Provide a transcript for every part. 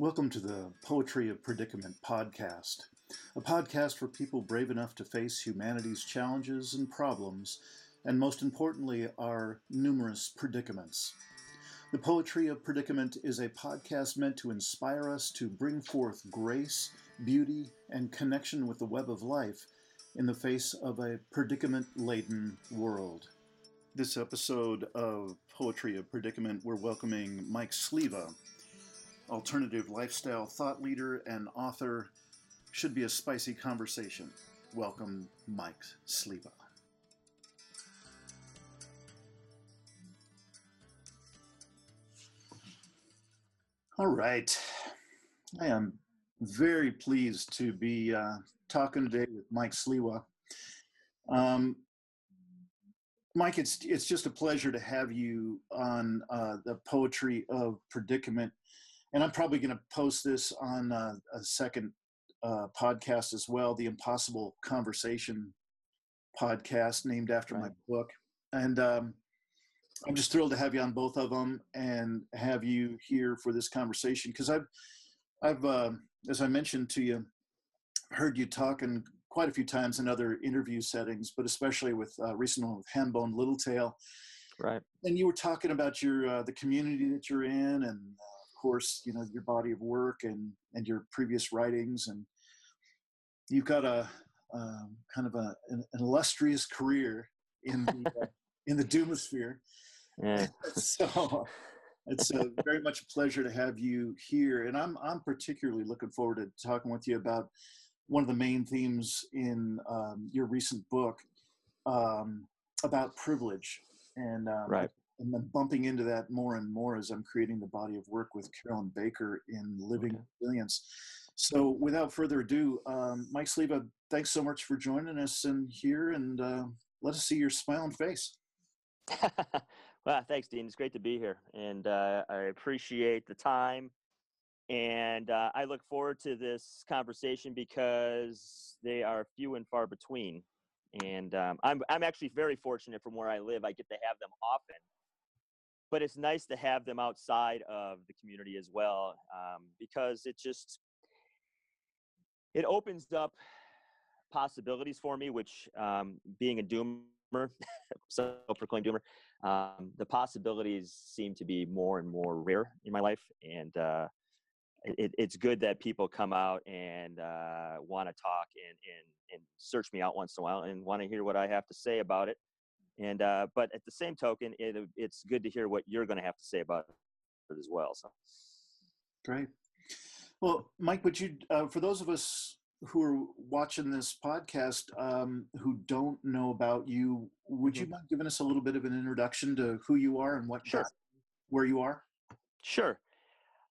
Welcome to the Poetry of Predicament podcast, a podcast for people brave enough to face humanity's challenges and problems, and most importantly, our numerous predicaments. The Poetry of Predicament is a podcast meant to inspire us to bring forth grace, beauty, and connection with the web of life in the face of a predicament-laden world. This episode of Poetry of Predicament, we're welcoming Mike Sliwa, alternative lifestyle thought leader and author. Should be a spicy conversation. Welcome, Mike Sliwa. All right. I am very pleased to be talking today with Mike Sliwa. Mike, it's just a pleasure to have you on the Poetry of Predicament. And I'm probably going to post this on a second podcast as well, the Impossible Conversation podcast, named after my book. And I'm just thrilled to have you on both of them and have you here for this conversation, because I've as I mentioned to you, heard you talking quite a few times in other interview settings, but especially with recent with Hambone Littletail. Right. And you were talking about your the community that you're in, and of course, you know, your body of work and your previous writings, and you've got a kind of an illustrious career in the doomosphere. Yeah. So it's very much a pleasure to have you here, and I'm particularly looking forward to talking with you about one of the main themes in your recent book about privilege, and Right. and then bumping into that more and more as I'm creating the body of work with Carolyn Baker in Living Resilience. So without further ado, Mike Sliwa, thanks so much for joining us in here, and let us see your smiling face. Well, thanks, Dean. It's great to be here, and I appreciate the time, and I look forward to this conversation because they are few and far between. And I'm actually very fortunate from where I live. I get to have them often, but it's nice to have them outside of the community as well, because it opens up possibilities for me, which being a doomer, self-proclaimed doomer, the possibilities seem to be more and more rare in my life. And it's good that people come out and want to talk and search me out once in a while and want to hear what I have to say about it. And but at the same token, it's good to hear what you're going to have to say about it as well. So great. Well, Mike, would you, for those of us who are watching this podcast who don't know about you, would you mind giving us a little bit of an introduction to who you are and where you are? Sure.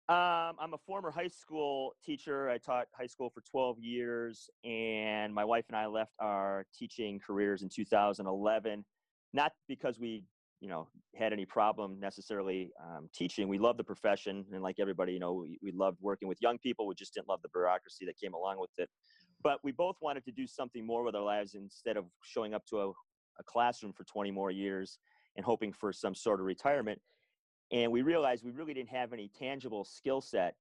I'm a former high school teacher. I taught high school for 12 years, and my wife and I left our teaching careers in 2011, not because we, had any problem necessarily teaching. We love the profession, and like everybody, we loved working with young people. We just didn't love the bureaucracy that came along with it. But we both wanted to do something more with our lives instead of showing up to a classroom for 20 more years and hoping for some sort of retirement. And we realized we really didn't have any tangible skill set.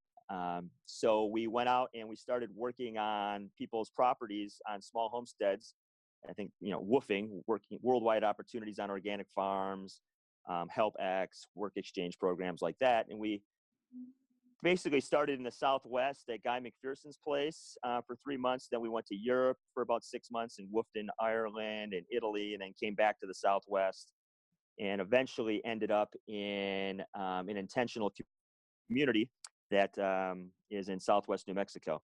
So we went out and we started working on people's properties on small homesteads. I think, woofing, working worldwide opportunities on organic farms, Help X, work exchange programs like that. And we basically started in the Southwest at Guy McPherson's place for 3 months. Then we went to Europe for about 6 months and woofed in Ireland and Italy, and then came back to the Southwest, and eventually ended up in an intentional community that is in Southwest New Mexico.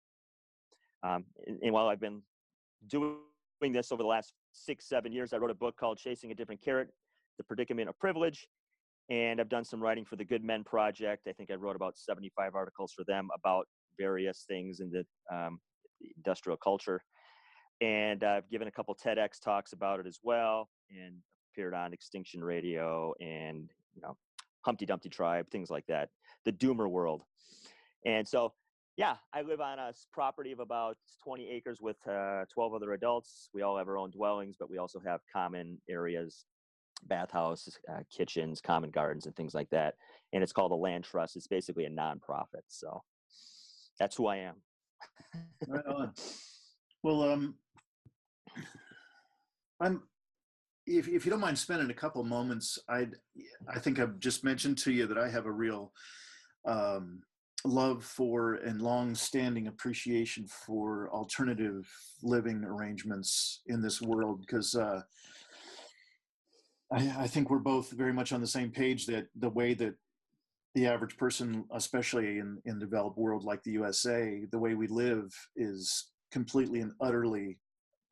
And while I've been doing this over the last 6-7 years, I wrote a book called Chasing a Different Carrot, The Predicament of Privilege. And I've done some writing for the Good Men Project. I think I wrote about 75 articles for them about various things in the industrial culture. And I've given a couple TEDx talks about it as well, and appeared on Extinction Radio and, Humpty Dumpty Tribe, things like that, the doomer world. And so, yeah, I live on a property of about 20 acres with 12 other adults. We all have our own dwellings, but we also have common areas, bathhouses, kitchens, common gardens, and things like that. And it's called a land trust. It's basically a nonprofit. So That's who I am. Right on. Well, I'm if you don't mind spending a couple moments, I think I've just mentioned to you that I have a real um, love for and long-standing appreciation for alternative living arrangements in this world, because I think we're both very much on the same page that the way that the average person, especially in developed world like the USA, the way we live is completely and utterly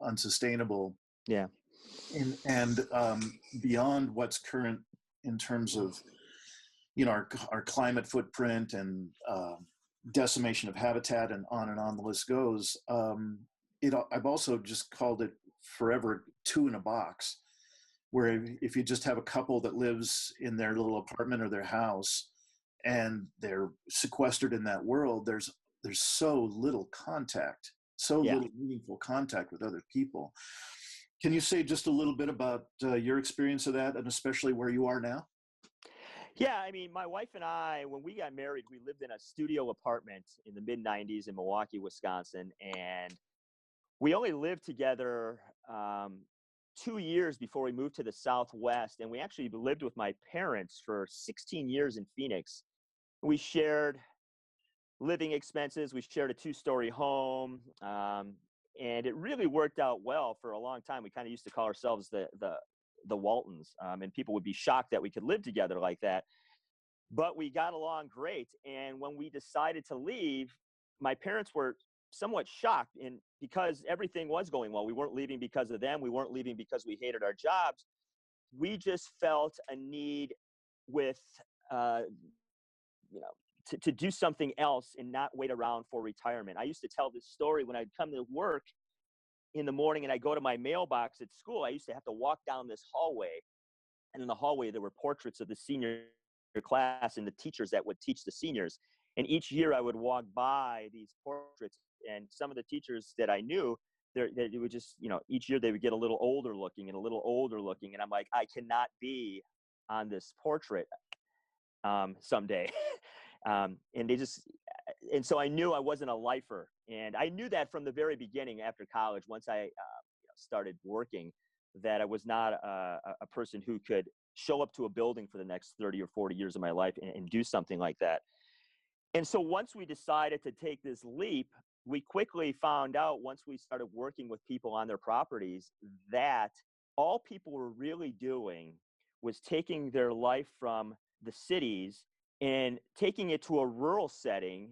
unsustainable. Yeah. And beyond what's current in terms of our climate footprint and decimation of habitat and on the list goes. I've also just called it forever two in a box, where if you just have a couple that lives in their little apartment or their house and they're sequestered in that world, there's so little contact, so Yeah. little meaningful contact with other people. Can you say just a little bit about your experience of that, and especially where you are now? Yeah, I mean, my wife and I, when we got married, we lived in a studio apartment in the mid 90s in Milwaukee, Wisconsin. And we only lived together 2 years before we moved to the Southwest. And we actually lived with my parents for 16 years in Phoenix. We shared living expenses, we shared a 2-story home. And it really worked out well for a long time. We kind of used to call ourselves the Waltons, and people would be shocked that we could live together like that. But we got along great. And when we decided to leave, my parents were somewhat shocked, and because everything was going well, we weren't leaving because of them. We weren't leaving because we hated our jobs. We just felt a need with, uh, you know, to do something else and not wait around for retirement. I used to tell this story when I'd come to work in the morning and I go to my mailbox at school. I used to have to walk down this hallway, and in the hallway there were portraits of the senior class and the teachers that would teach the seniors. And each year I would walk by these portraits, and some of the teachers that I knew, they would just, each year they would get a little older looking and a little older looking, and I'm like, I cannot be on this portrait someday. And they just, and so I knew I wasn't a lifer, and I knew that from the very beginning after college. Once I started working, that I was not a person who could show up to a building for the next 30 or 40 years of my life and do something like that. And so once we decided to take this leap, we quickly found out, once we started working with people on their properties, that all people were really doing was taking their life from the cities and taking it to a rural setting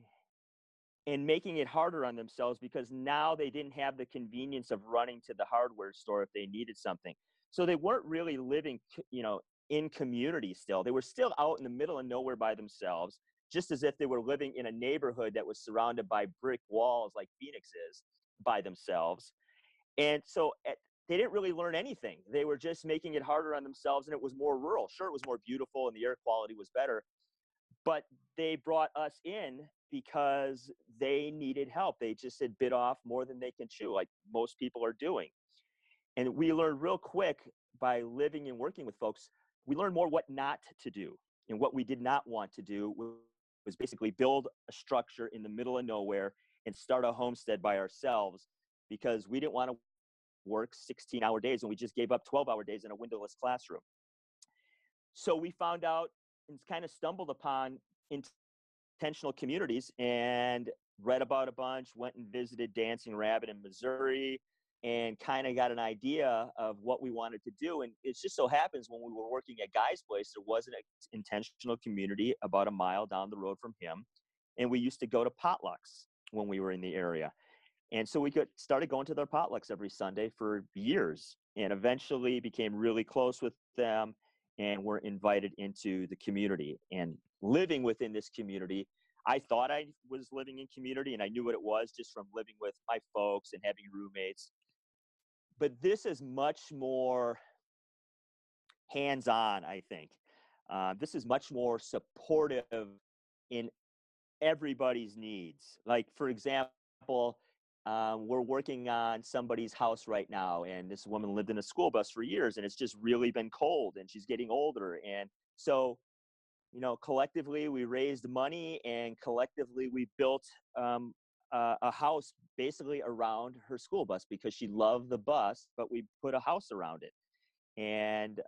and making it harder on themselves, because now they didn't have the convenience of running to the hardware store if they needed something. So they weren't really living, in community still. They were still out in the middle of nowhere by themselves, just as if they were living in a neighborhood that was surrounded by brick walls like Phoenix is, by themselves. And so they didn't really learn anything. They were just making it harder on themselves, and it was more rural. Sure, it was more beautiful and the air quality was better, but they brought us in because they needed help. They just had bit off more than they can chew, like most people are doing. And we learned real quick, by living and working with folks, we learned more what not to do. And what we did not want to do was basically build a structure in the middle of nowhere and start a homestead by ourselves, because we didn't want to work 16-hour days, and we just gave up 12-hour days in a windowless classroom. So we found out and kind of stumbled upon intentional communities and read about a bunch, went and visited Dancing Rabbit in Missouri, and kind of got an idea of what we wanted to do. And it just so happens, when we were working at Guy's place, there was an intentional community about a mile down the road from him. And we used to go to potlucks when we were in the area. And so we started going to their potlucks every Sunday for years, and eventually became really close with them, and were invited into the community. And living within this community, I thought I was living in community, and I knew what it was just from living with my folks and having roommates. But this is much more hands-on, I think. This is much more supportive in everybody's needs. Like, for example, we're working on somebody's house right now, and this woman lived in a school bus for years, and it's just really been cold, and she's getting older. And so collectively we raised money, and collectively we built a house basically around her school bus, because she loved the bus, but we put a house around it. And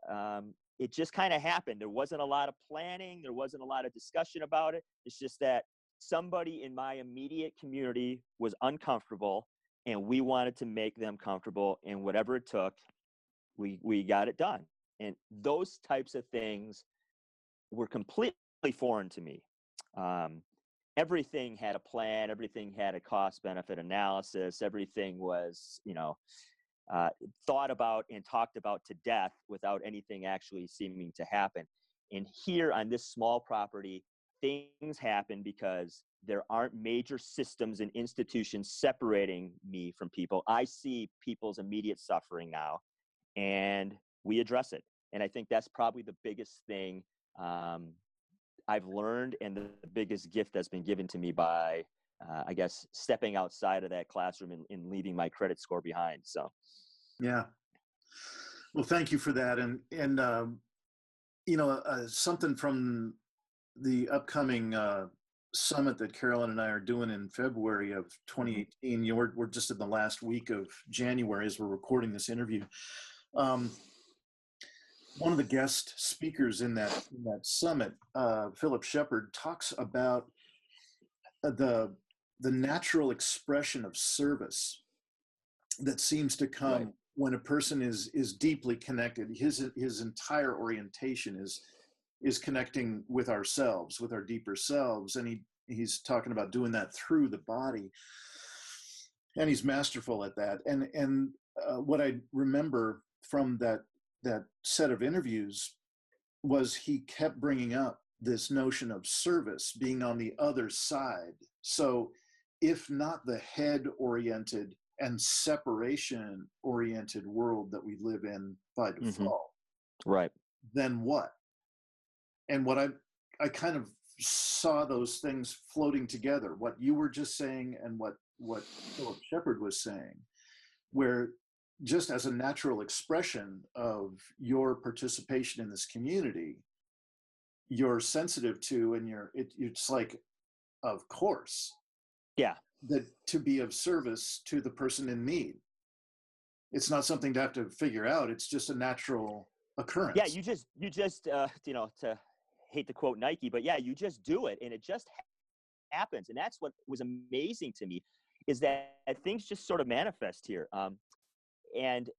it just kind of happened. There wasn't a lot of planning. There wasn't a lot of discussion about it. It's just that somebody in my immediate community was uncomfortable, and we wanted to make them comfortable. And whatever it took, we got it done. And those types of things were completely foreign to me. Everything had a plan. Everything had a cost-benefit analysis. Everything was, thought about and talked about to death without anything actually seeming to happen. And here on this small property, things happen because there aren't major systems and institutions separating me from people. I see people's immediate suffering now, and we address it. And I think that's probably the biggest thing I've learned, and the biggest gift that's been given to me by, I guess, stepping outside of that classroom and leaving my credit score behind. So, yeah. Well, thank you for that. And something from the upcoming summit that Carolyn and I are doing in February of 2018. We're just in the last week of January as we're recording this interview. One of the guest speakers in that summit, Philip Shepard, talks about the natural expression of service that seems to come right. when a person is deeply connected. His entire orientation is connecting with ourselves, with our deeper selves, and he's talking about doing that through the body, and he's masterful at that. And what I remember from that set of interviews was he kept bringing up this notion of service being on the other side. So if not the head-oriented and separation-oriented world that we live in by default, right, then what? And what I kind of saw those things floating together, what you were just saying and what Philip Shepard was saying, where just as a natural expression of your participation in this community, you're sensitive to, and it's like, of course, yeah, that to be of service to the person in need. It's not something to have to figure out. It's just a natural occurrence. yeah. You just to hate to quote Nike, but yeah, you just do it, and it just happens. And that's what was amazing to me, is that things just sort of manifest here. And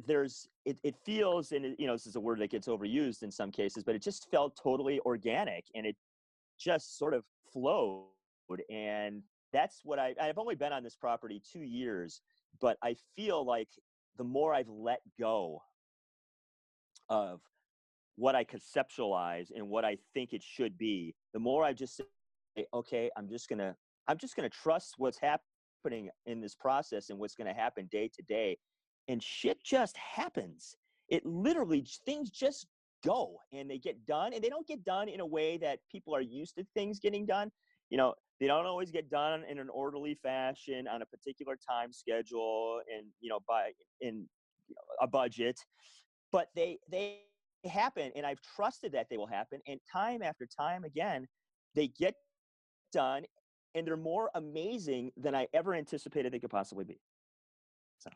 it feels, and this is a word that gets overused in some cases, but it just felt totally organic, and it just sort of flowed. And that's what I've only been on this property 2 years, but I feel like the more I've let go of what I conceptualize and what I think it should be, the more I just say, okay, I'm just gonna trust what's happening in this process and what's gonna happen day to day. And shit just happens. It literally, things just go, and they get done, and they don't get done in a way that people are used to things getting done. They don't always get done in an orderly fashion on a particular time schedule and, by a budget, but they happen, and I've trusted that they will happen. And time after time again, they get done, and they're more amazing than I ever anticipated they could possibly be. So.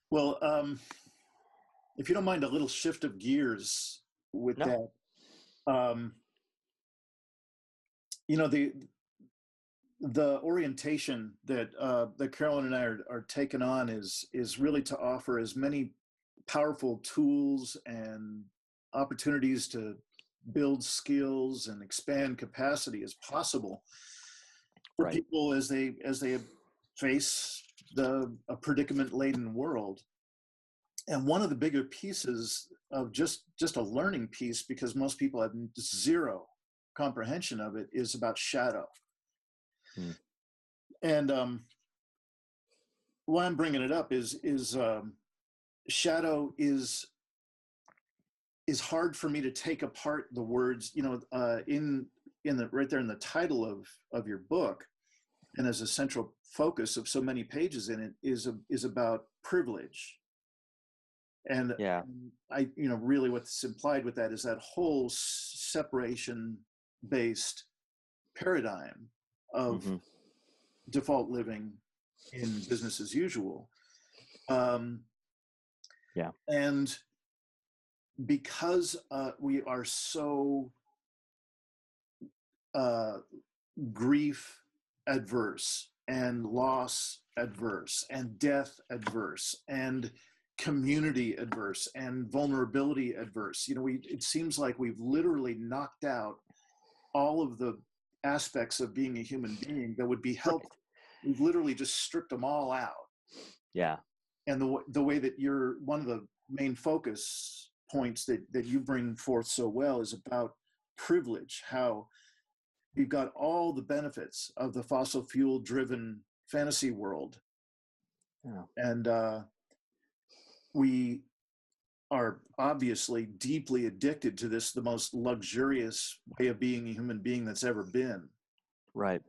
Well, if you don't mind a little shift of gears with that, the orientation that Carolyn and I are taking on is really to offer as many powerful tools and opportunities to build skills and expand capacity as possible for people as they face a predicament-laden world. And one of the bigger pieces of just a learning piece, because most people have zero comprehension of it, is about shadow. And why I'm bringing it up is shadow is hard for me to take apart the words, in the right there in the title of your book, and as a central focus of so many pages in it is about privilege. And Yeah. I, really what's implied with that is that whole separation-based paradigm of Mm-hmm. default living in business as usual. Um, Yeah. and because we are so uh, grief adverse and loss adverse and death adverse and community adverse and vulnerability adverse, it seems like we've literally knocked out all of the aspects of being a human being that would be helpful. We've literally just stripped them all out. Yeah. And the way that you're one of the main focus points that you bring forth so well is about privilege, how we've got all the benefits of the fossil fuel driven fantasy world. Yeah. And we are obviously deeply addicted to this, the most luxurious way of being a human being that's ever been. Right.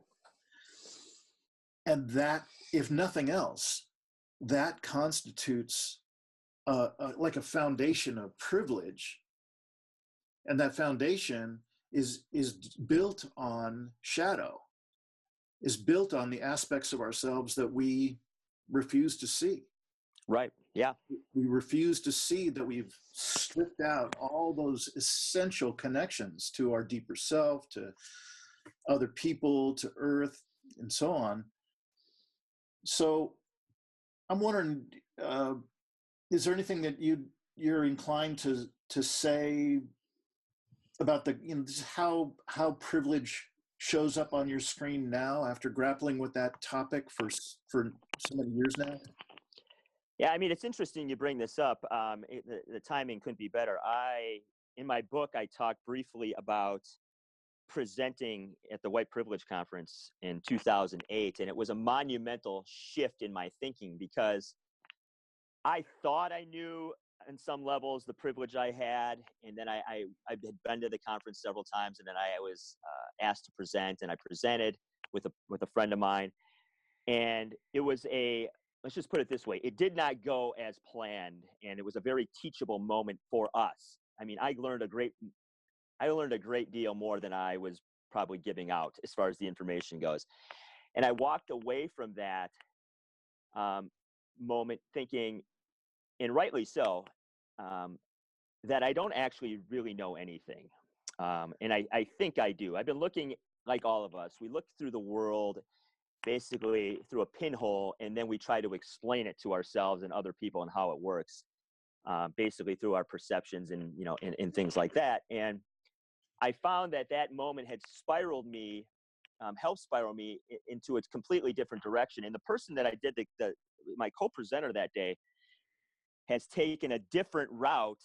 And that, if nothing else, that constitutes like a foundation of privilege. And that foundation is built on shadow, is built on the aspects of ourselves that we refuse to see. Right. Yeah. We refuse to see that we've stripped out all those essential connections to our deeper self, to other people, to earth, and so on. So I'm wondering, is there anything that you're inclined to say about the just how privilege shows up on your screen now after grappling with that topic for so many years now? Yeah, I mean, it's interesting you bring this up. The timing couldn't be better. In my book, I talk briefly about presenting at the White Privilege Conference in 2008, and it was a monumental shift in my thinking because I thought I knew on some levels the privilege I had, and then I had been to the conference several times, and then I was asked to present, and I presented with a friend of mine, and it was let's just put it this way, it did not go as planned, and it was a very teachable moment for us. I mean, I learned a great deal more than I was probably giving out as far as the information goes. And I walked away from that moment thinking, and rightly so, that I don't actually really know anything. And I think I do. I've been looking, like all of us, we look through the world basically through a pinhole, and then we try to explain it to ourselves and other people and how it works, basically through our perceptions and things like that. And I found that moment had helped spiral me into a completely different direction. And the person that I did my co-presenter that day has taken a different route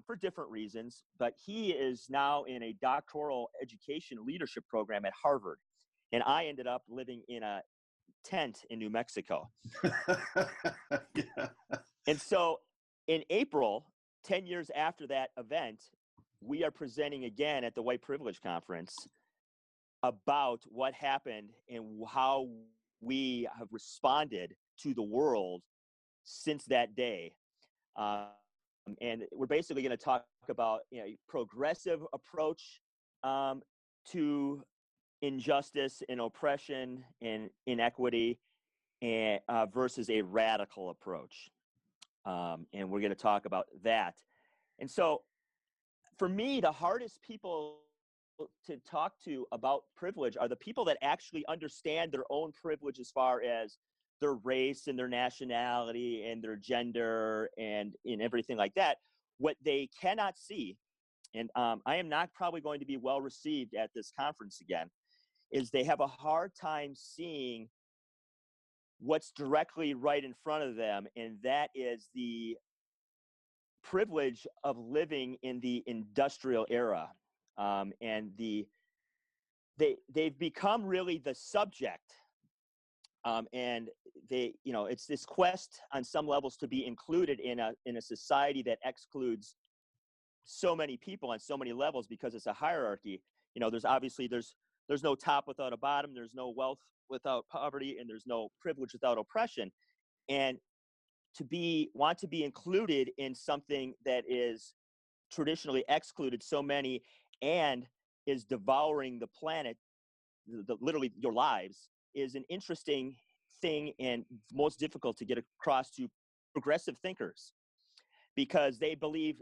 for different reasons, but he is now in a doctoral education leadership program at Harvard. And I ended up living in a tent in New Mexico. Yeah. And so in April, 10 years after that event, we are presenting again at the White Privilege Conference about what happened and how we have responded to the world since that day. And we're basically going to talk about progressive approach to injustice and oppression and inequity, and versus a radical approach. And we're going to talk about that. And so for me, the hardest people to talk to about privilege are the people that actually understand their own privilege as far as their race and their nationality and their gender and in everything like that. What they cannot see, and I am not probably going to be well received at this conference again, is they have a hard time seeing what's directly right in front of them, and that is the privilege of living in the industrial era. And they've become really the subject, and it's this quest on some levels to be included in a society that excludes so many people on so many levels because it's a hierarchy. There's no top without a bottom, there's no wealth without poverty, and there's no privilege without oppression. And want to be included in something that is traditionally excluded so many and is devouring the planet, literally your lives, is an interesting thing and most difficult to get across to progressive thinkers, because they believe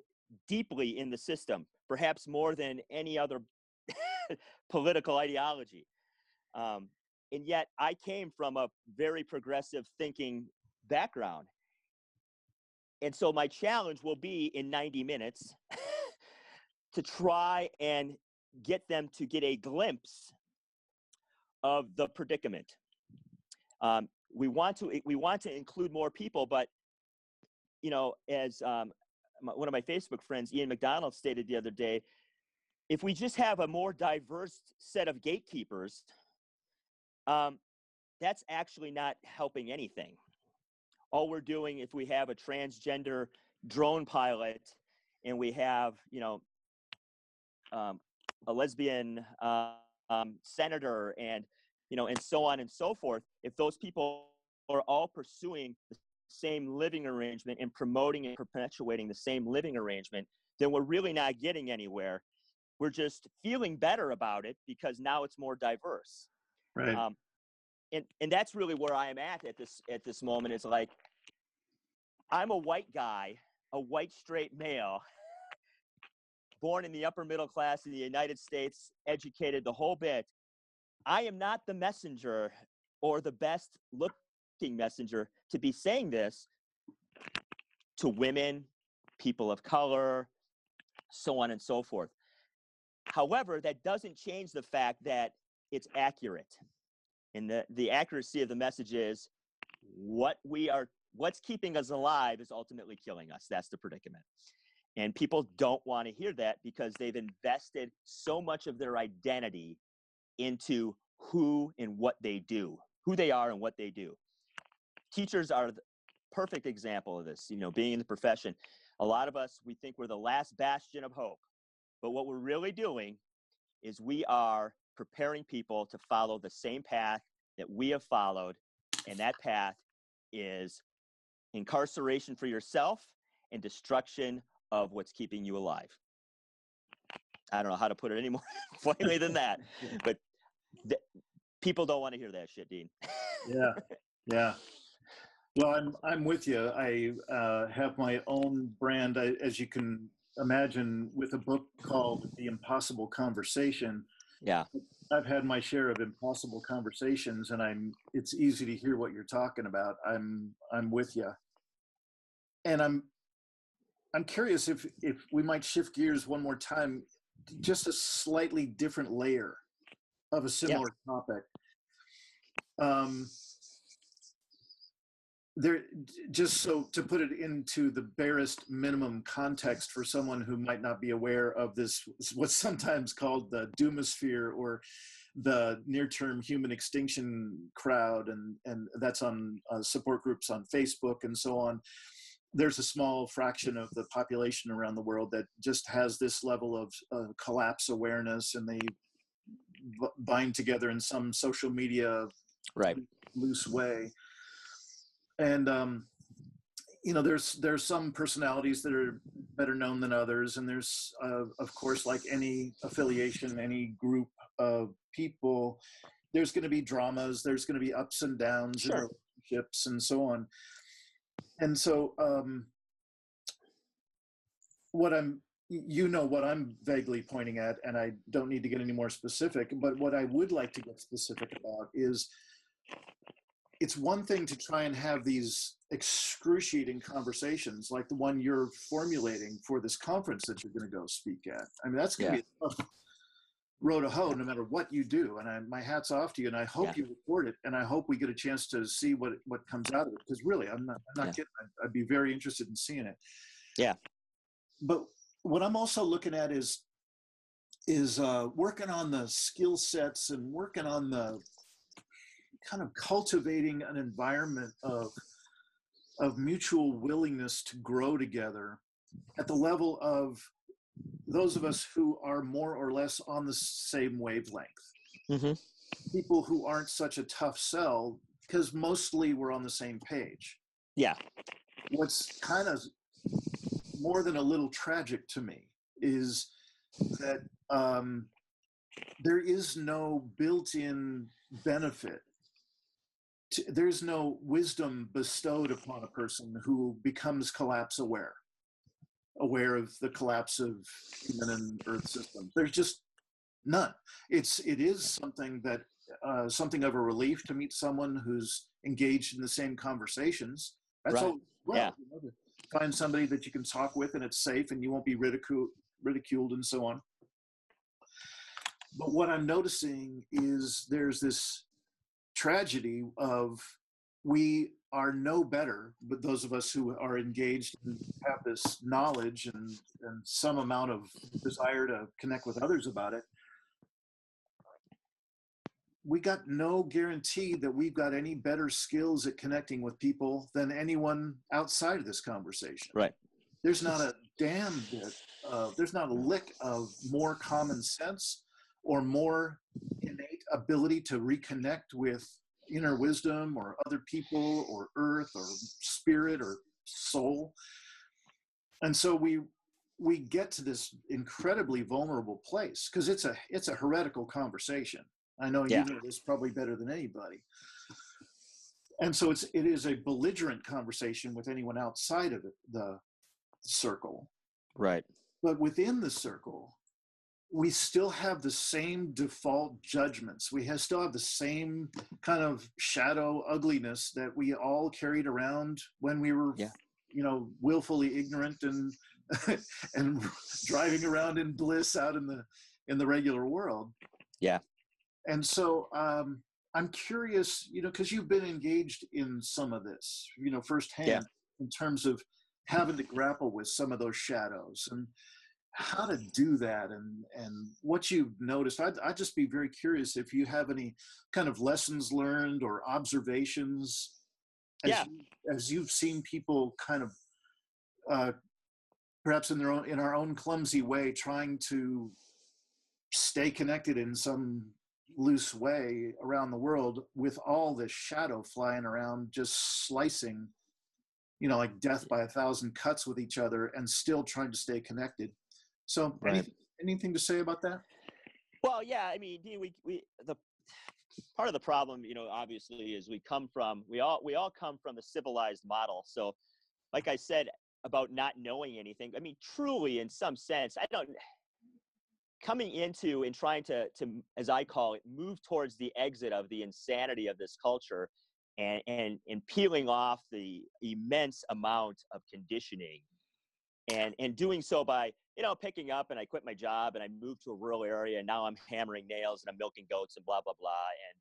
deeply in the system, perhaps more than any other political ideology. And yet I came from a very progressive thinking background. And so my challenge will be in 90 minutes to try and get them to get a glimpse of the predicament. We want to include more people, but as one of my Facebook friends, Ian McDonald, stated the other day, if we just have a more diverse set of gatekeepers, that's actually not helping anything. All we're doing, if we have a transgender drone pilot and we have, a lesbian senator and so on and so forth, if those people are all pursuing the same living arrangement and promoting and perpetuating the same living arrangement, then we're really not getting anywhere. We're just feeling better about it because now it's more diverse. Right. And that's really where I am at this moment. It's like, I'm a white guy, a white straight male, born in the upper middle class in the United States, educated the whole bit. I am not the messenger or the best looking messenger to be saying this to women, people of color, so on and so forth. However, that doesn't change the fact that it's accurate. And the accuracy of the message is what's keeping us alive is ultimately killing us. That's the predicament. And people don't want to hear that because they've invested so much of their identity into who and what they do, who they are and what they do. Teachers are the perfect example of this, being in the profession. A lot of us, we think we're the last bastion of hope. But what we're really doing is we are preparing people to follow the same path that we have followed. And that path is incarceration for yourself and destruction of what's keeping you alive. I don't know how to put it any more plainly than that, but people don't want to hear that shit, Dean. Yeah. Well, I'm with you. I have my own brand, as you can imagine, with a book called The Impossible Conversation. Yeah. I've had my share of impossible conversations, and it's easy to hear what you're talking about. I'm with you. And I'm curious if we might shift gears one more time, just a slightly different layer of a similar topic. Just so to put it into the barest minimum context for someone who might not be aware of this, what's sometimes called the doomosphere or the near-term human extinction crowd, and that's on support groups on Facebook and so on. There's a small fraction of the population around the world that just has this level of collapse awareness, and they bind together in some social media loose way. And there's some personalities that are better known than others, and there's of course, like any affiliation, any group of people, there's going to be dramas, there's going to be ups and downs in relationships and so on. And so what I'm vaguely pointing at, and I don't need to get any more specific, but what I would like to get specific about is, it's one thing to try and have these excruciating conversations like the one you're formulating for this conference that you're going to go speak at. I mean, that's going to be a tough row to hoe no matter what you do. And my hat's off to you, and I hope you record it, and I hope we get a chance to see what comes out of it, because really, I'm not kidding. I'd be very interested in seeing it. Yeah. But what I'm also looking at is working on the skill sets and working on the kind of cultivating an environment of mutual willingness to grow together at the level of those of us who are more or less on the same wavelength. Mm-hmm. People who aren't such a tough sell, because mostly we're on the same page. Yeah. what's kind of more than a little tragic to me is that there is no built-in benefit. There's no wisdom bestowed upon a person who becomes collapse aware of the collapse of human and Earth systems. There's just none. It is something that something of a relief to meet someone who's engaged in the same conversations. That's Right. all. Well, Yeah. to find somebody that you can talk with and it's safe and you won't be ridiculed and so on. But what I'm noticing is there's this tragedy of we are no better, but those of us who are engaged and have this knowledge and some amount of desire to connect with others about it, we got no guarantee that we've got any better skills at connecting with people than anyone outside of this conversation. Right. There's not a damn bit there's not a lick of more common sense or more innate ability to reconnect with inner wisdom or other people or earth or spirit or soul. And so we get to this incredibly vulnerable place because it's a heretical conversation. I know you know this probably better than anybody. And so it is a belligerent conversation with anyone outside of the circle. Right. But within the circle, we still have the same default judgments. Still have the same kind of shadow ugliness that we all carried around when we were, willfully ignorant and and driving around in bliss out in the regular world. Yeah. And so I'm curious, because you've been engaged in some of this, firsthand in terms of having to grapple with some of those shadows and how to do that and what you've noticed. I'd just be very curious if you have any kind of lessons learned or observations as you've seen people kind of perhaps in our own clumsy way trying to stay connected in some loose way around the world with all this shadow flying around, just slicing, like death by 1,000 cuts with each other and still trying to stay connected. So anything to say about that? Well, yeah, I mean, the part of the problem, obviously is we all come from the civilized model. So like I said about not knowing anything, I mean, truly in some sense, coming into and trying to, as I call it, move towards the exit of the insanity of this culture and peeling off the immense amount of conditioning and doing so by, picking up, and I quit my job and I moved to a rural area and now I'm hammering nails and I'm milking goats and blah, blah, blah. And,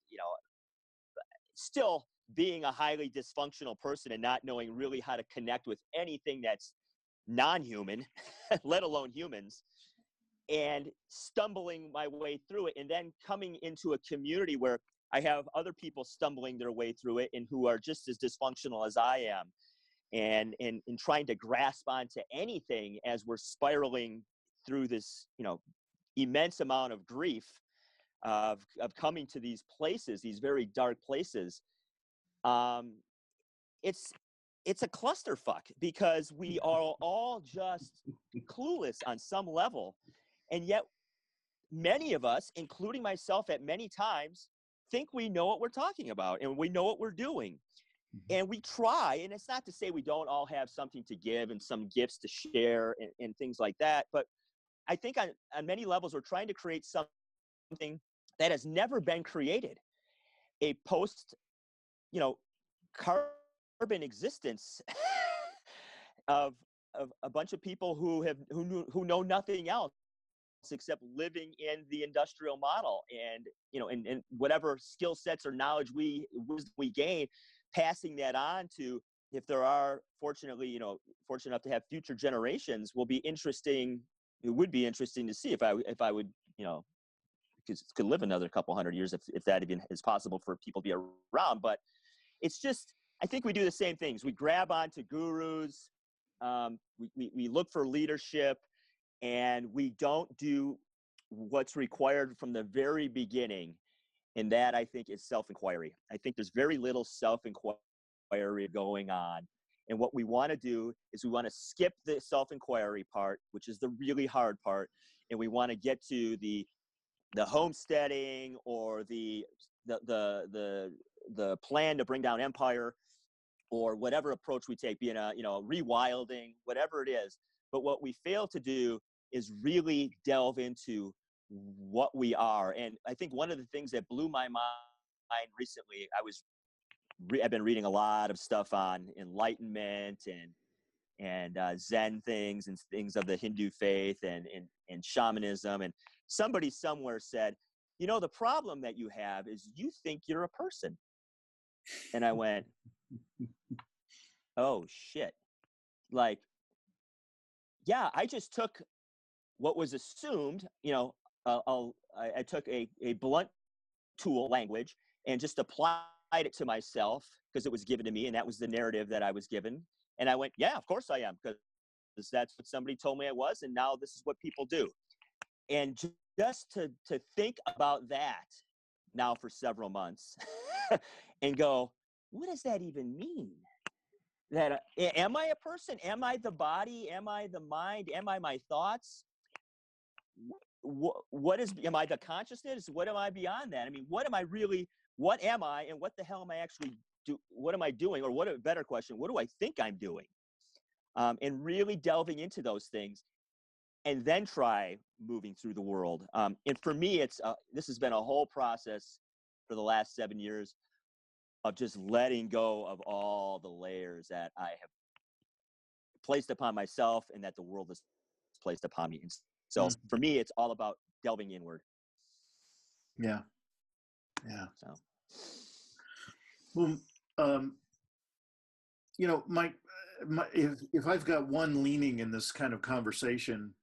still being a highly dysfunctional person and not knowing really how to connect with anything that's non-human, let alone humans, and stumbling my way through it, and then coming into a community where I have other people stumbling their way through it and who are just as dysfunctional as I am, and trying to grasp onto anything as we're spiraling through this, immense amount of grief of coming to these places, these very dark places. It's a clusterfuck because we are all just clueless on some level. And yet many of us, including myself at many times, think we know what we're talking about and we know what we're doing. And we try, and it's not to say we don't all have something to give and some gifts to share and things like that. But I think on many levels, we're trying to create something that has never been created. A post, carbon existence of a bunch of people who know nothing else except living in the industrial model and whatever skill sets or knowledge we gain, passing that on to, if there are fortunate enough to have future generations, will be interesting. It would be interesting to see if I would, could live another couple hundred years if that even is possible for people to be around. But it's just, I think we do the same things. We grab onto gurus. We look for leadership. And we don't do what's required from the very beginning. And that, I think, is self-inquiry. I think there's very little self-inquiry going on. And what we want to do is we want to skip the self-inquiry part, which is the really hard part, and we want to get to the homesteading or the plan to bring down empire, or whatever approach we take, being rewilding, whatever it is. But what we fail to do is really delve into what we are. And I think one of the things that blew my mind recently, I've been reading a lot of stuff on enlightenment and Zen things and things of the Hindu faith and shamanism. And somebody somewhere said, the problem that you have is you think you're a person. And I went, oh shit. Like, yeah, I just took what was assumed, I took a blunt tool language and just applied it to myself because it was given to me, and that was the narrative that I was given. And I went, yeah, of course I am, because that's what somebody told me I was, and now this is what people do. And just to think about that now for several months and go, what does that even mean? That am I a person? Am I the body? Am I the mind? Am I my thoughts? Am I the consciousness? What am I beyond that? I mean, what am I really? What am I, and what the hell am I actually what am I doing? Or what a better question, what do I think I'm doing? And really delving into those things, and then try moving through the world. And for me, this has been a whole process for the last 7 years of just letting go of all the layers that I have placed upon myself and that the world has placed upon me. And so for me, it's all about delving inward. Yeah. So, well, Mike, if I've got one leaning in this kind of conversation,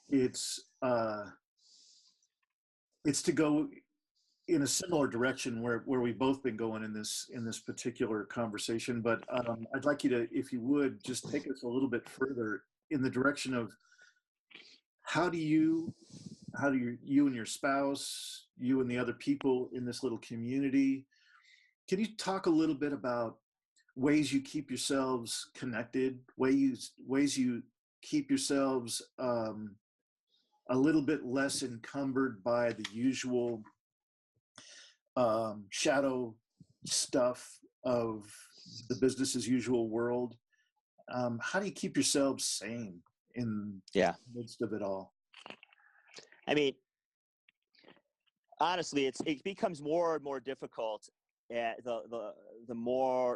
it's to go in a similar direction where we've both been going in this particular conversation. But I'd like you to, if you would, just take us a little bit further in the direction of how do you and your spouse, you and the other people in this little community, can you talk a little bit about ways you keep yourselves connected, ways you keep yourselves a little bit less encumbered by the usual shadow stuff of the business as usual world? How do you keep yourselves sane in the midst of it all? I mean, honestly, it becomes more and more difficult. The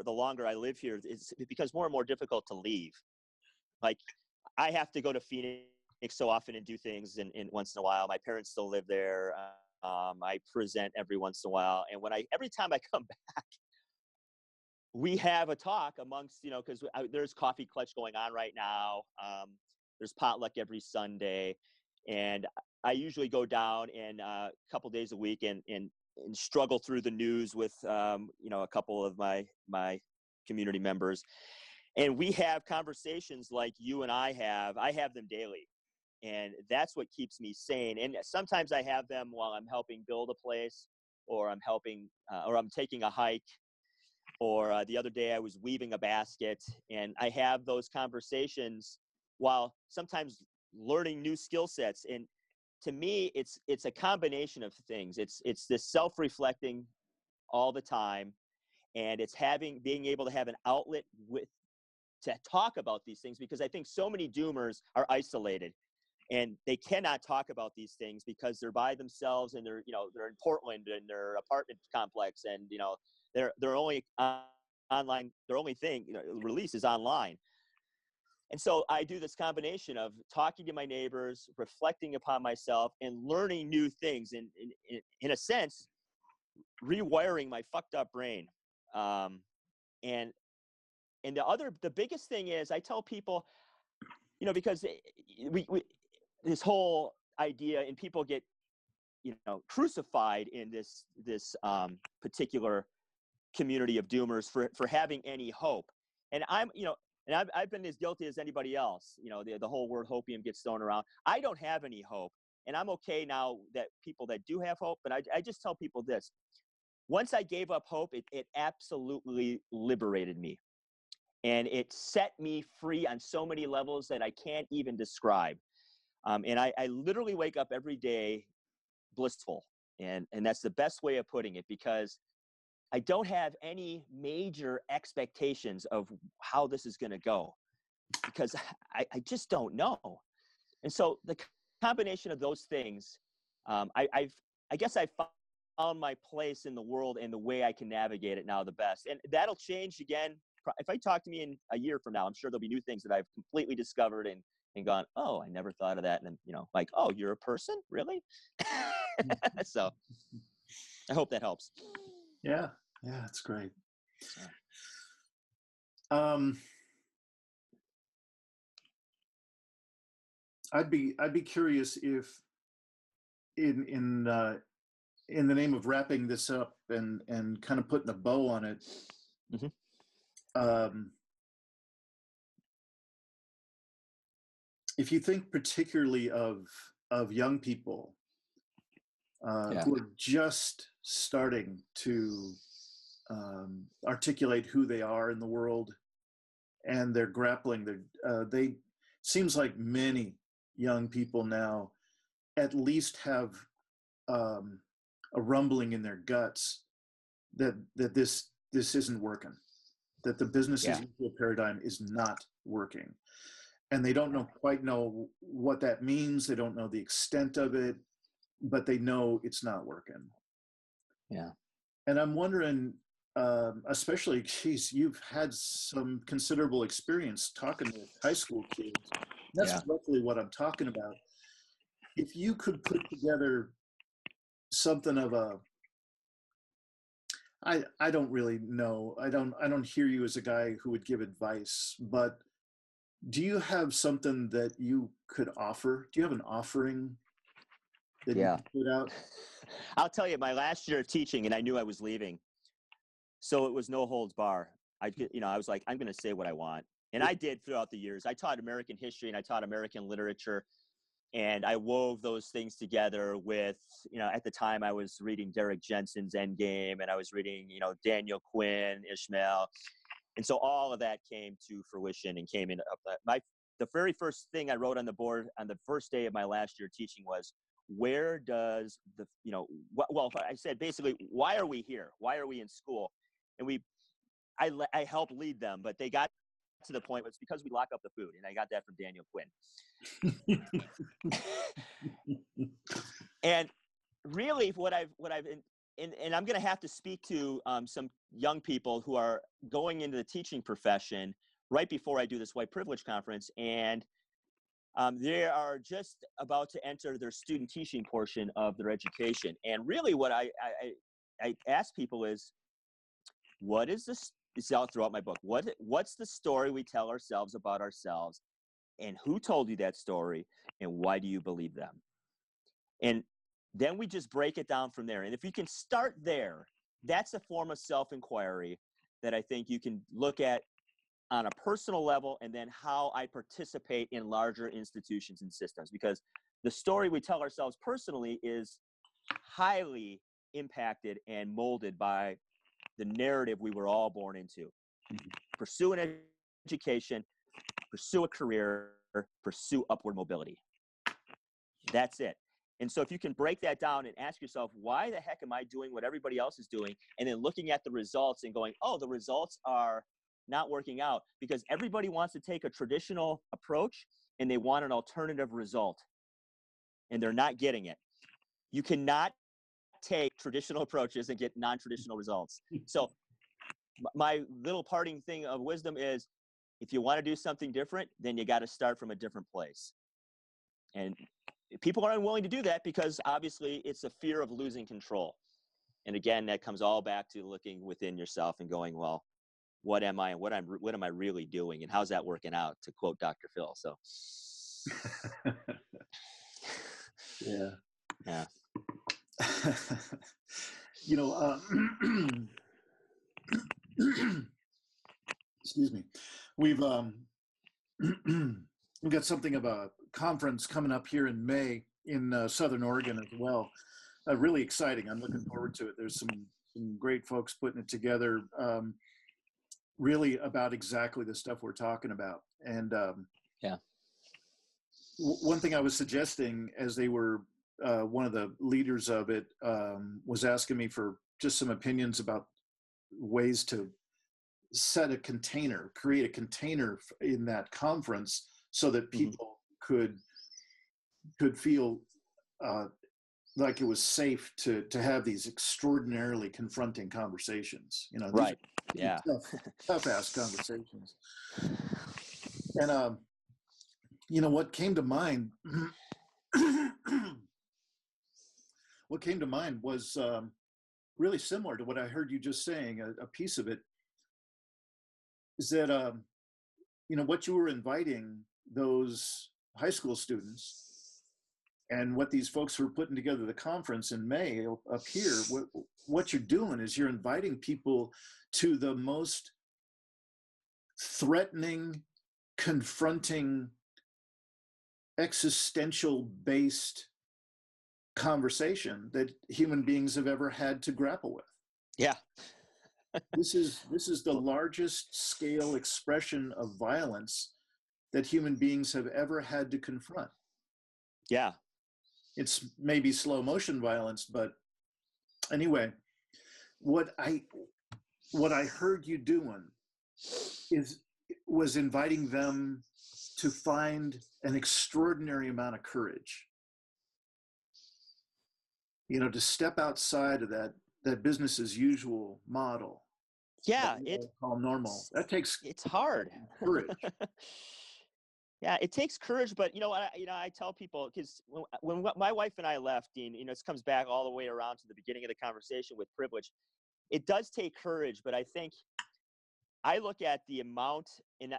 longer I live here, it becomes more and more difficult to leave. Like, I have to go to Phoenix so often and do things in once in a while. My parents still live there. I present every once in a while, and every time I come back, we have a talk amongst, because there's coffee clutch going on right now. There's potluck every Sunday, and I usually go down and a couple days a week and struggle through the news with a couple of my community members, and we have conversations like you and I have them daily, and that's what keeps me sane. And sometimes I have them while I'm helping build a place, or I'm taking a hike, or the other day I was weaving a basket, and I have those conversations while sometimes learning new skill sets. And to me, it's a combination of things. It's this self-reflecting all the time, and it's being able to have an outlet to talk about these things, because I think so many doomers are isolated and they cannot talk about these things because they're by themselves, and they're in Portland in their apartment complex, and they're only online. Their only thing release is online. And so I do this combination of talking to my neighbors, reflecting upon myself, and learning new things, and in a sense, rewiring my fucked up brain. And the biggest thing is, I tell people, because we this whole idea, and people get crucified in this particular community of doomers for having any hope. And I've been as guilty as anybody else. The whole word hopium gets thrown around. I don't have any hope, and I'm okay now that people that do have hope. But I just tell people this: once I gave up hope, it absolutely liberated me. And it set me free on so many levels that I can't even describe. And I literally wake up every day blissful. And that's the best way of putting it, because I don't have any major expectations of how this is going to go, because I just don't know. And so the combination of those things, I guess I found my place in the world and the way I can navigate it now the best. And that'll change again. If I talk to me in a year from now, I'm sure there'll be new things that I've completely discovered and gone, oh, I never thought of that. And then, like, oh, you're a person? Really? So I hope that helps. Yeah. Yeah, that's great. I'd be curious if in the name of wrapping this up and kind of putting a bow on it, if you think particularly of young people who are just starting to articulate who they are in the world, and they're grappling, they seems like many young people now at least have a rumbling in their guts that this isn't working, that the business as usual paradigm is not working, and they don't quite know what that means. They don't know the extent of it, but they know it's not working. Yeah. And I'm wondering, especially, geez, you've had some considerable experience talking with high school kids. That's roughly what I'm talking about. If you could put together something of I don't really know. I don't hear you as a guy who would give advice, but do you have something that you could offer? Do you have an offering that you could put out? I'll tell you, my last year of teaching, and I knew I was leaving, so it was no holds bar. I was like, I'm going to say what I want. And I did throughout the years. I taught American history and I taught American literature. And I wove those things together with, at the time I was reading Derek Jensen's Endgame, and I was reading, Daniel Quinn, Ishmael. And so all of that came to fruition and came in. The very first thing I wrote on the board on the first day of my last year teaching was, where does I said, basically, why are we here? Why are we in school? And I helped lead them, but they got to the point, it's because we lock up the food. And I got that from Daniel Quinn. And really what I've and I'm going to have to speak to some young people who are going into the teaching profession right before I do this white privilege conference. And they are just about to enter their student teaching portion of their education. And really what I ask people is, what is this? It's all throughout my book. What's the story we tell ourselves about ourselves, and who told you that story, and why do you believe them? And then we just break it down from there. And if you can start there, that's a form of self-inquiry that I think you can look at on a personal level, and then how I participate in larger institutions and systems. Because the story we tell ourselves personally is highly impacted and molded by the narrative we were all born into. Pursue an education, pursue a career, pursue upward mobility. That's it. And so if you can break that down and ask yourself, why the heck am I doing what everybody else is doing? And then looking at the results and going, oh, the results are not working out, because everybody wants to take a traditional approach and they want an alternative result, and they're not getting it. You cannot take traditional approaches and get non-traditional results. So my little parting thing of wisdom is, if you want to do something different, then you got to start from a different place. And people are unwilling to do that because obviously it's a fear of losing control. And again, that comes all back to looking within yourself and going, well, what am I, and what am I really doing, and how's that working out, to quote Dr. Phil. So yeah. Excuse me. We've got something of a conference coming up here in May in Southern Oregon as well. Really exciting. I'm looking forward to it. There's some great folks putting it together. really about exactly the stuff we're talking about. And Yeah. one thing I was suggesting as they were, one of the leaders of it was asking me for just some opinions about ways to set a container, create a container in that conference so that people could feel like it was safe to have these extraordinarily confronting conversations. You know, these Right. are Yeah. tough ass conversations. And you know what came to mind? What came to mind was really similar to what I heard you just saying. A piece of it is that you know what you were inviting those high school students and what these folks who are putting together the conference in May up here. What you're doing is you're inviting people to the most threatening, confronting, existential-based conversation that human beings have ever had to grapple with. Yeah. This is the largest scale expression of violence that human beings have ever had to confront. Yeah. It's maybe slow motion violence, but anyway, what I heard you doing was inviting them to find an extraordinary amount of courage. You know, to step outside of that business as usual model. Yeah. It's call normal. That takes It's hard. courage. Yeah, it takes courage, but I tell people, because when my wife and I left, Dean, this comes back all the way around to the beginning of the conversation with privilege. It does take courage, but I think I look at the amount, and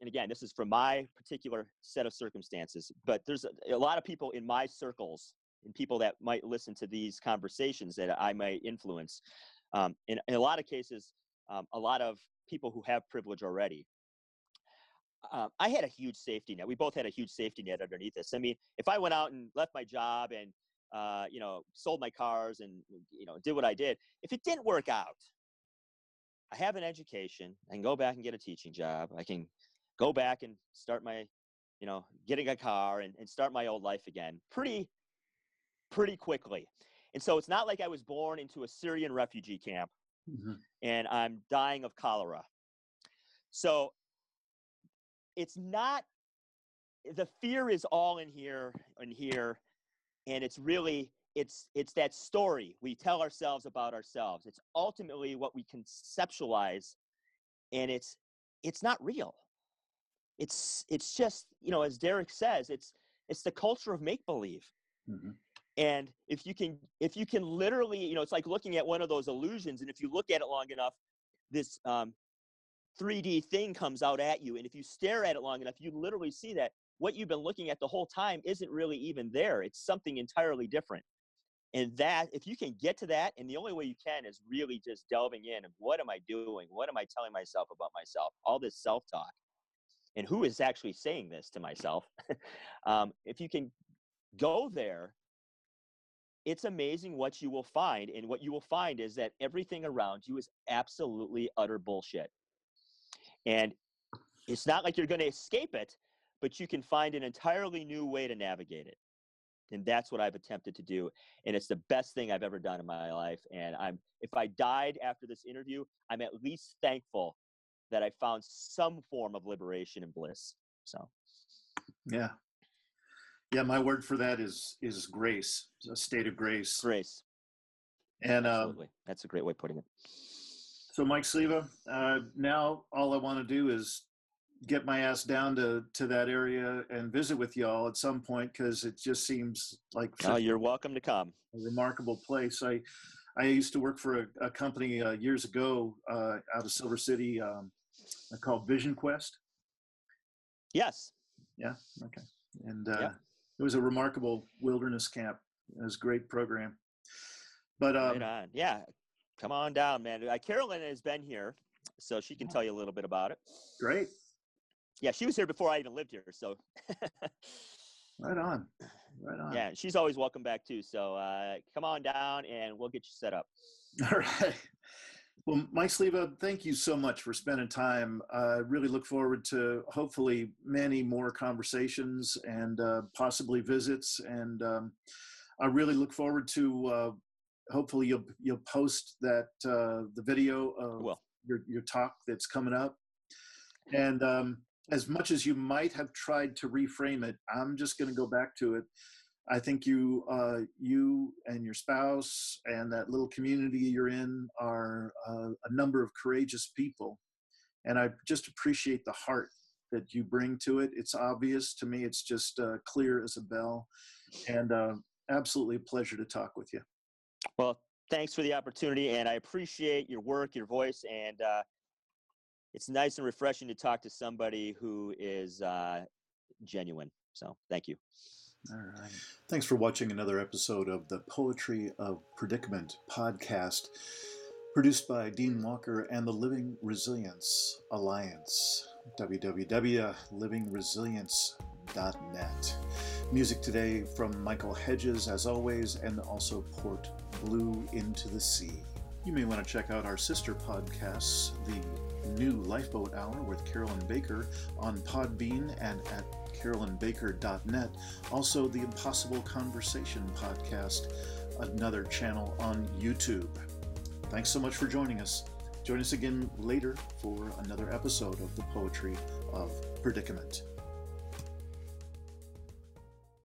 again, this is from my particular set of circumstances, but there's a lot of people in my circles and people that might listen to these conversations that I might influence. In a lot of cases, a lot of people who have privilege already. I had a huge safety net. We both had a huge safety net underneath us. I mean, if I went out and left my job and, sold my cars and, did what I did, if it didn't work out, I have an education. I can go back and get a teaching job. I can go back and start my, getting a car and start my old life again pretty quickly. And so it's not like I was born into a Syrian refugee camp and I'm dying of cholera. So it's not, the fear is all in here, and it's really, it's that story we tell ourselves about ourselves. It's ultimately what we conceptualize, and it's not real. It's just, as Derek says, it's the culture of make-believe. And if you can literally, it's like looking at one of those illusions, and if you look at it long enough, this 3D thing comes out at you, and if you stare at it long enough, you literally see that what you've been looking at the whole time isn't really even there. It's something entirely different. And that, if you can get to that, and the only way you can is really just delving in of what am I doing? What am I telling myself about myself? All this self-talk. And who is actually saying this to myself? If you can go there, it's amazing what you will find. And what you will find is that everything around you is absolutely utter bullshit. And it's not like you're going to escape it, but you can find an entirely new way to navigate it. And that's what I've attempted to do. And it's the best thing I've ever done in my life. And if I died after this interview, I'm at least thankful that I found some form of liberation and bliss. So, yeah. My word for that is grace, a state of grace. Grace. And absolutely. That's a great way of putting it. So Mike Sliwa, now all I want to do is get my ass down to that area and visit with y'all at some point, because it just seems like you're welcome to come. A remarkable place. I used to work for a company years ago out of Silver City called Vision Quest. Yes. Yeah. Okay. And it was a remarkable wilderness camp. It was a great program. But right on. Yeah. Come on down, man. Carolyn has been here, so she can tell you a little bit about it. Great. Yeah, she was here before I even lived here, so. Right on. Yeah, she's always welcome back too. So come on down, and we'll get you set up. All right. Well, Mike Sliwa, thank you so much for spending time. I really look forward to hopefully many more conversations and possibly visits. And I really look forward to hopefully you'll post that the video of Well, your talk that's coming up. And as much as you might have tried to reframe it, I'm just going to go back to it. I think you and your spouse and that little community you're in are a number of courageous people, and I just appreciate the heart that you bring to it. It's obvious to me; it's just clear as a bell, and absolutely a pleasure to talk with you. well, thanks for the opportunity, and I appreciate your work, your voice, and it's nice and refreshing to talk to somebody who is genuine. So, thank you. All right. Thanks for watching another episode of the Poetry of Predicament podcast, produced by Dean Walker and the Living Resilience Alliance, www.livingresilience.net. Music today from Michael Hedges, as always, and also Port Blue Into the Sea. You may want to check out our sister podcasts, the New Lifeboat Hour with Carolyn Baker on Podbean and at carolynbaker.net. Also, the Impossible Conversation podcast, another channel on YouTube. Thanks so much for joining us. Join us again later for another episode of the Poetry of Predicament.